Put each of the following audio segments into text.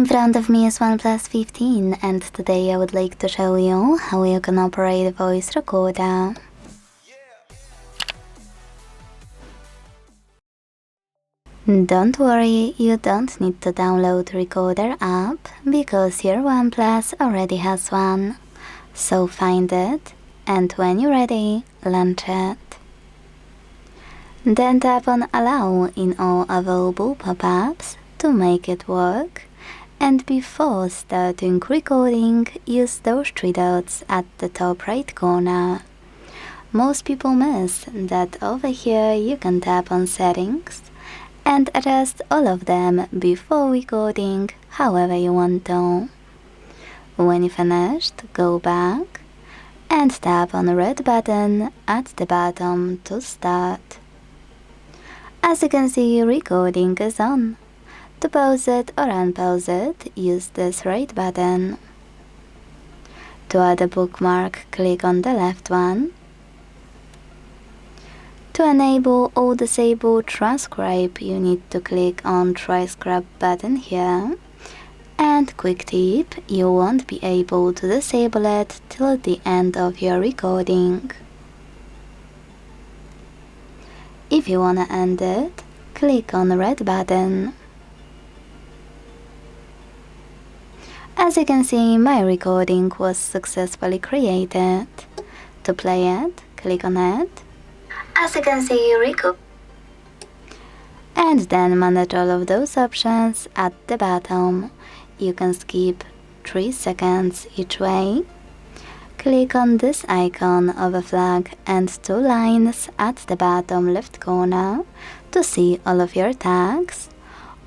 In front of me is OnePlus 15 and today I would like to show you how you can operate a voice recorder. Don't worry, you don't need to download Recorder app because your OnePlus already has one. So find it and when you're ready, launch it. Then tap on Allow in all available pop-ups to make it work. And before starting recording, use those three dots at the top right corner. Most people miss that over here you can tap on Settings and adjust all of them before recording however you want to. When you finished, go back and tap on the red button at the bottom to start. As you can see, recording is on. To pause it or unpause it, use this right button. To add a bookmark, click on the left one. To enable or disable transcribe, you need to click on transcribe button here. And quick tip, you won't be able to disable it till the end of your recording. If you wanna end it, click on the red button. As you can see, my recording was successfully created. To play it, click on it. As you can see, record. And then manage all of those options at the bottom. You can skip 3 seconds each way. Click on this icon of a flag and 2 lines at the bottom left corner to see all of your tags,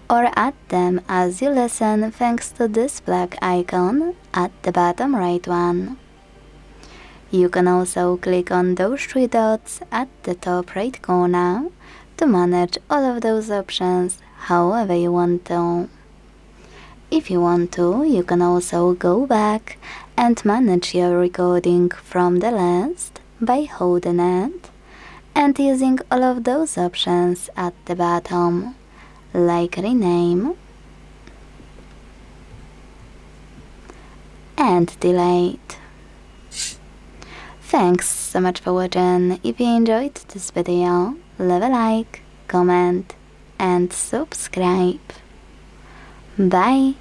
or add them as you listen thanks to this black icon at the bottom right one. You can also click on those 3 dots at the top right corner to manage all of those options however you want to. If you want to, you can also go back and manage your recording from the list by holding it and using all of those options at the bottom, like rename and delete. Thanks so much for watching. If you enjoyed this video, leave a like, comment and subscribe. Bye!